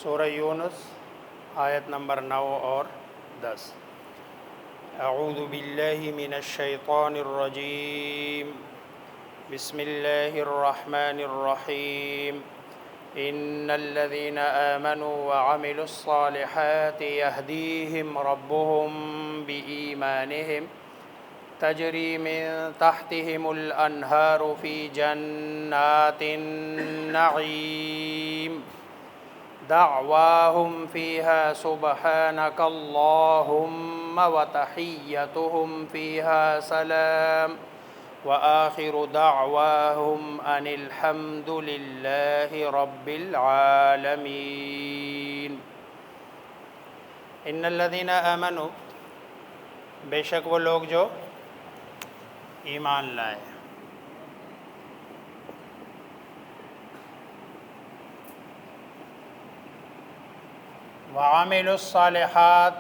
سورہ یونس آیت نمبر 9 اور 10۔ اعوذ باللہ من الشیطان الرجیم، بسم اللہ الرحمن الرحیم۔ ان الذین آمنوا وعملوا الصالحات یہدیہم ربهم بإیمانہم تجری من تحتہم الانہار فی جنات النعیم دعواہم فیہا سبحانک اللہم وتحیتہم فیہا سلام وآخر دعواہم ان الحمد للہ رب العالمین۔ ان الذین آمنوا، بے شک وہ لوگ جو ایمان لائے، وعملوا الصالحات،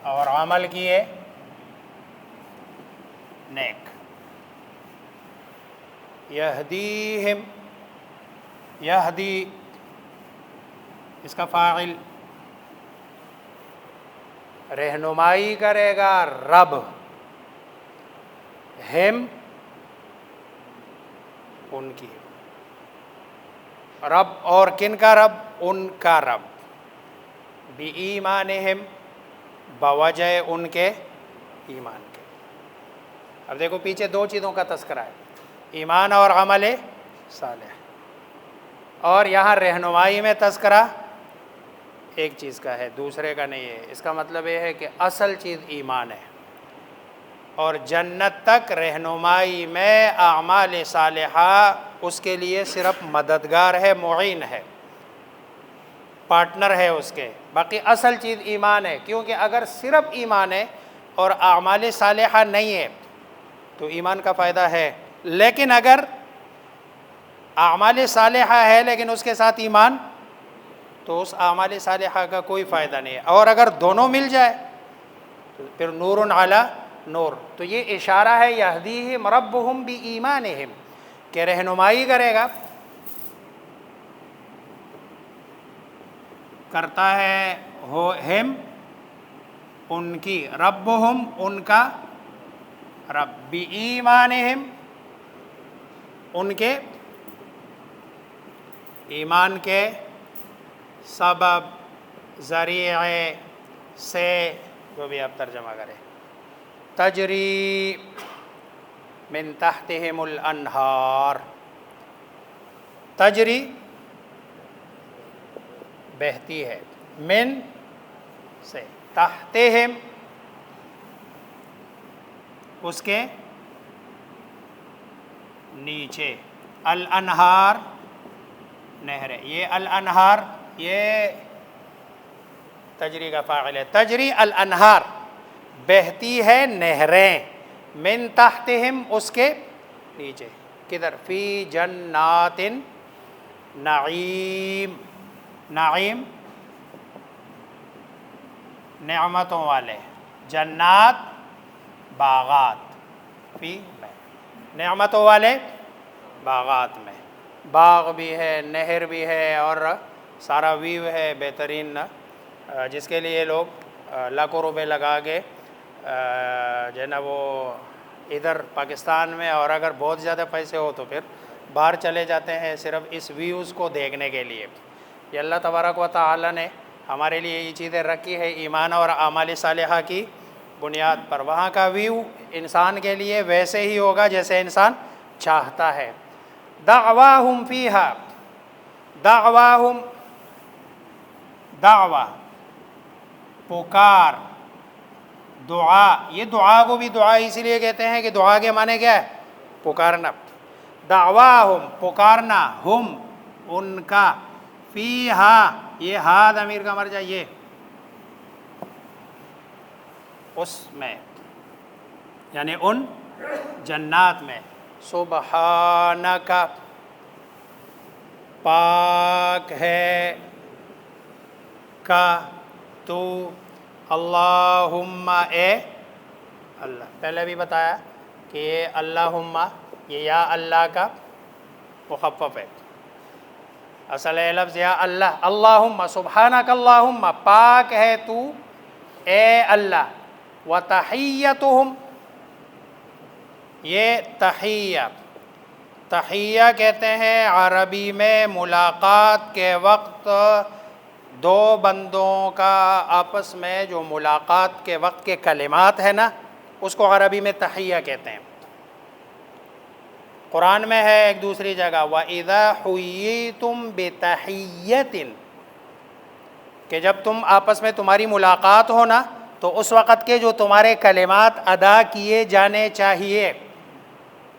اور عمل کیے نیک، یہدیہم، یہدی اس کا فاعل رہنمائی کرے گا رب، ہم ان کی، رب اور کن کا رب؟ ان کا رب، بِایمانہم، بوجہ ان کے ایمان کے۔ اب دیکھو پیچھے دو چیزوں کا تذکرہ ہے، ایمان اور عمل صالح، اور یہاں رہنمائی میں تذکرہ ایک چیز کا ہے، دوسرے کا نہیں ہے۔ اس کا مطلب یہ ہے کہ اصل چیز ایمان ہے، اور جنت تک رہنمائی میں اعمال صالحہ اس کے لیے صرف مددگار ہے، معین ہے، پارٹنر ہے اس کے، باقی اصل چیز ایمان ہے۔ کیونکہ اگر صرف ایمان ہے اور اعمال صالحہ نہیں ہے تو ایمان کا فائدہ ہے، لیکن اگر اعمال صالحہ ہے لیکن اس کے ساتھ ایمان، تو اس اعمال صالحہ کا کوئی فائدہ نہیں ہے۔ اور اگر دونوں مل جائے تو پھر نور علی نور۔ تو یہ اشارہ ہے یہدیہم ربہم بایمانہم، کہ رہنمائی کرے گا، کرتا ہے ہم ان کی، ربہم ان کا رب، بایمانہم ان کے ایمان کے سبب، ذریعے سے، جو بھی آپ ترجمہ کریں، تجری من تحتہم الانہار، تجری بہتی ہے، من سے، تحتہم اس کے نیچے، الانہار نہریں، یہ الانہار یہ تجری کا فاعل ہے، تجری الانہار بہتی ہے نہریں، من تحتہم اس کے نیچے، کدھر؟ فی جنات نعیم، نعیم نعمتوں والے، جنات باغات، فی میں نعمتوں والے باغات میں، باغ بھی ہے، نہر بھی ہے، اور سارا ویو ہے بہترین، جس کے لیے لوگ لاکھوں روپے لگا کے جو ہے نا وہ ادھر پاکستان میں، اور اگر بہت زیادہ پیسے ہو تو پھر باہر چلے جاتے ہیں صرف اس ویوز کو دیکھنے کے لیے۔ یہ اللہ تبارک و تعالی نے ہمارے لیے یہ چیزیں رکھی ہے ایمان اور اعمال صالحہ کی بنیاد پر۔ وہاں کا ویو انسان کے لیے ویسے ہی ہوگا جیسے انسان چاہتا ہے۔ دعواہم فیہا، دعواہم، دعوہ پکار، دعا، یہ دعا کو بھی دعا اسی لیے کہتے ہیں کہ دعا کے معنی کیا ہے؟ پکارنا۔ دعواہم پکارنا، ہم ان کا، فیہا یہ ہا ضمیر کا مرجع یہ، اس میں یعنی ان جنات میں، سبحانک پاک ہے کا تو، اللہم اے اللہ، پہلے بھی بتایا کہ یہ اللہم، یہ یا اللہ کا مخفف ہے، اصل ہے لفظ یا اللہ، اللہم سبحانک اللہم، پاک ہے تو اے اللہ، وتحیتہم، یہ تحیہ، تحیہ کہتے ہیں عربی میں ملاقات کے وقت دو بندوں کا آپس میں جو ملاقات کے وقت کے کلمات ہیں نا، اس کو عربی میں تحیہ کہتے ہیں۔ قرآن میں ہے ایک دوسری جگہ وَإِذَا حُيِّيتُم بِتَحِيَّةٍ، کہ جب تم آپس میں تمہاری ملاقات ہو نا تو اس وقت کے جو تمہارے کلمات ادا کیے جانے چاہیے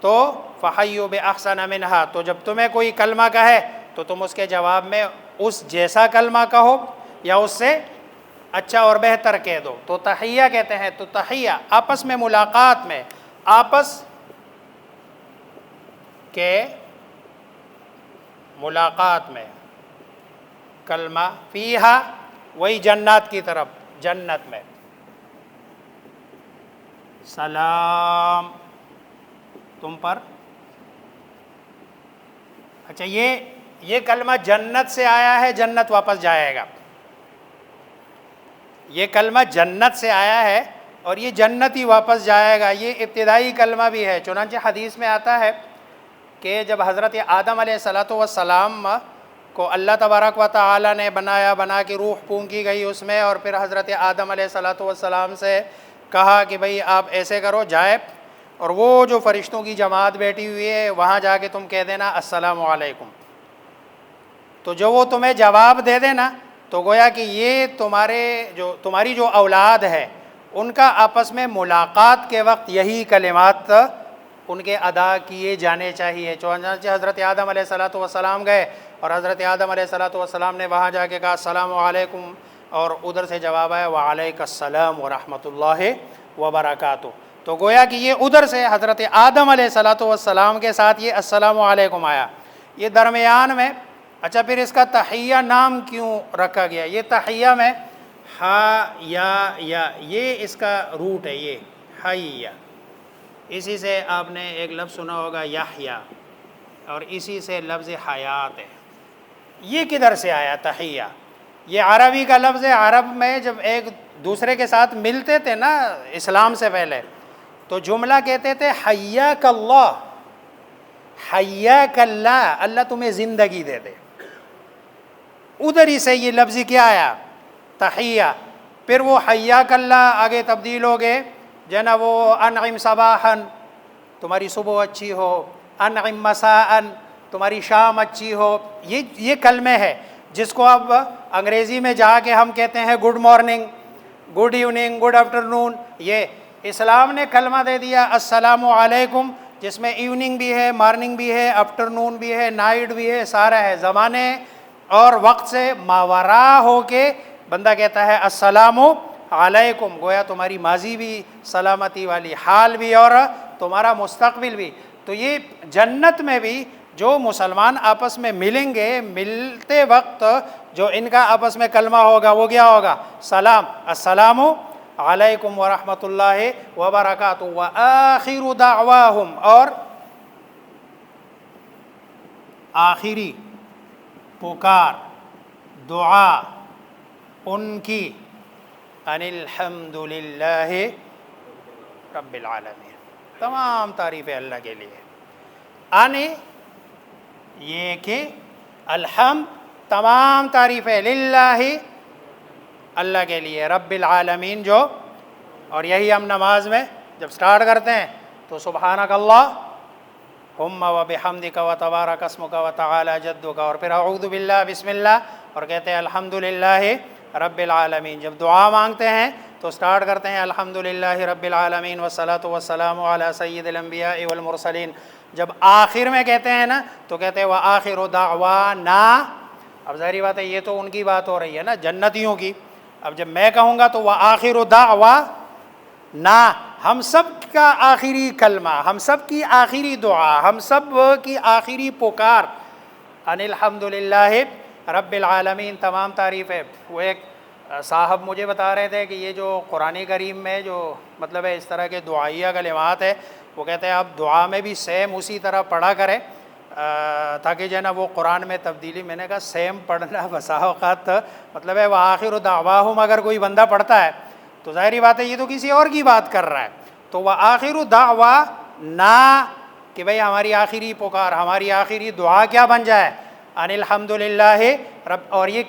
تو فَحَيُّوا بِأَحْسَنَ مِنْهَا، تو جب تمہیں کوئی کلمہ کہے تو تم اس کے جواب میں اس جیسا کلمہ کہو یا اس سے اچھا اور بہتر کہہ دو، تو تحیہ کہتے ہیں۔ تو تحیہ آپس میں ملاقات میں، آپس کے ملاقات میں کلمہ، فیہا وہی جنات کی طرف، جنت میں سلام تم پر، اچھا یہ کلمہ جنت سے آیا ہے، جنت واپس جائے گا، یہ کلمہ جنت سے آیا ہے اور یہ جنت ہی واپس جائے گا، یہ ابتدائی کلمہ بھی ہے۔ چنانچہ حدیث میں آتا ہے کہ جب حضرت آدم علیہ السلام کو اللہ تبارک و تعالی نے بنا کے روح پھونکی گئی اس میں، اور پھر حضرت آدم علیہ السلام سے کہا کہ بھئی آپ ایسے کرو، جائے اور وہ جو فرشتوں کی جماعت بیٹھی ہوئی ہے وہاں جا کے تم کہہ دینا السلام علیکم، تو جو وہ تمہیں جواب دے دینا تو گویا کہ یہ تمہاری جو اولاد ہے ان کا آپس میں ملاقات کے وقت یہی کلمات ان کے ادا کیے جانے چاہیے۔ چنانچہ حضرت آدم علیہ السلام گئے اور حضرت آدم علیہ السلام نے وہاں جا کے کہا السلام علیکم، اور ادھر سے جواب آیا وعلیک السلام ورحمۃ اللہ وبرکاتہ، تو گویا کہ یہ ادھر سے حضرت آدم علیہ السلام کے ساتھ یہ السلام علیکم آیا، یہ درمیان میں۔ اچھا پھر اس کا تحیہ نام کیوں رکھا گیا؟ یہ تحیہ میں ہا یا یہ اس کا روٹ ہے، یہ حیہ، اسی سے آپ نے ایک لفظ سنا ہوگا یحییٰ، اور اسی سے لفظ حیات ہے۔ یہ کدھر سے آیا تحیہ؟ یہ عربی کا لفظ ہے۔ عرب میں جب ایک دوسرے کے ساتھ ملتے تھے نا اسلام سے پہلے، تو جملہ کہتے تھے حیاک اللہ، حیاک اللہ، اللہ تمہیں زندگی دے دے، ادھر ہی سے یہ لفظ کیا آیا تحیہ۔ پھر وہ حیاک اللہ آگے تبدیل ہو گئے جنا وہ انعم صباحا، تمہاری صبح اچھی ہو، انعم مساء، تمہاری شام اچھی ہو، یہ کلمے ہے جس کو اب انگریزی میں جا کے ہم کہتے ہیں good morning, good evening, good afternoon. یہ اسلام نے کلمہ دے دیا السلام علیکم، جس میں ایوننگ بھی ہے، مارننگ بھی ہے، آفٹرنون بھی ہے، نائٹ بھی ہے، سارا ہے، زمانے اور وقت سے ماورا ہو کے بندہ کہتا ہے السلام علیکم، گویا تمہاری ماضی بھی سلامتی والی حال بھی اور تمہارا مستقبل بھی۔ تو یہ جنت میں بھی جو مسلمان آپس میں ملیں گے، ملتے وقت جو ان کا آپس میں کلمہ ہوگا وہ کیا ہوگا؟ سلام، السلام علیکم ورحمۃ اللہ وبرکاتہ، وآخر دعواہم، اور آخری پکار دعا ان کی ان الحمد للہ رب العالمین، تمام تعریفیں اللہ کے لیے، یہ کہ الحمد تمام تعریفیں للہ اللہ کے لیے، رب العالمین جو، اور یہی ہم نماز میں جب سٹارٹ کرتے ہیں تو سبحانک اللہم وبحمدک وتبارک اسمک وتعالی جدک، اور پھر اعوذ باللہ بسم اللہ، اور کہتے ہیں الحمد للہ رب العالمین۔ جب دعا مانگتے ہیں تو سٹارٹ کرتے ہیں الحمد للہ رب العالمین والصلاة والسلام علی سید الانبیاء والمرسلین۔ جب آخر میں کہتے ہیں نا تو کہتے ہیں وآخر دعوانا، اب ظاہری بات ہے یہ تو ان کی بات ہو رہی ہے نا جنتیوں کی، اب جب میں کہوں گا تو وآخر دعوانا، ہم سب کا آخری کلمہ، ہم سب کی آخری دعا، ہم سب کی آخری پکار ان الحمد للہ رب العالمین، تمام تعریف ہے۔ وہ ایک صاحب مجھے بتا رہے تھے کہ یہ جو قرآن کریم میں جو مطلب ہے اس طرح کے دعائیہ کلمات ہے، وہ کہتے ہیں آپ دعا میں بھی سیم اسی طرح پڑھا کریں تاکہ جو ہے نا وہ قرآن میں تبدیلی، میں نے کہا سیم پڑھنا بسا اوقات مطلب ہے وآخر دعواہم اگر کوئی بندہ پڑھتا ہے تو ظاہری بات ہے یہ تو کسی اور کی بات کر رہا ہے، تو وآخر دعوا نہ کہ بھئی ہماری آخری پکار، ہماری آخری دعا کیا بن جائے ان الحمد للہ رب، اور یہ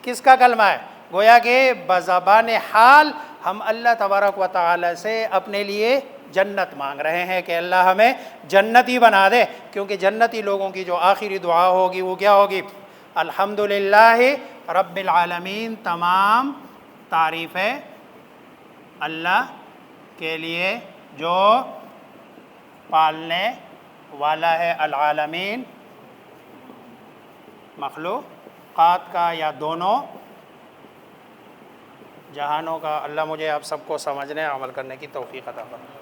کس کا کلمہ ہے؟ گویا کہ بزبان حال ہم اللہ تبارک و تعالی سے اپنے لیے جنت مانگ رہے ہیں کہ اللہ ہمیں جنتی بنا دے، کیونکہ جنتی لوگوں کی جو آخری دعا ہوگی وہ کیا ہوگی؟ الحمد للہ رب العالمین، تمام تعریفیں اللہ کے لیے جو پالنے والا ہے العالمین، مخلوقات کا یا دونوں جہانوں کا۔ اللہ مجھے آپ سب کو سمجھنے عمل کرنے کی توفیق عطا فرمائے۔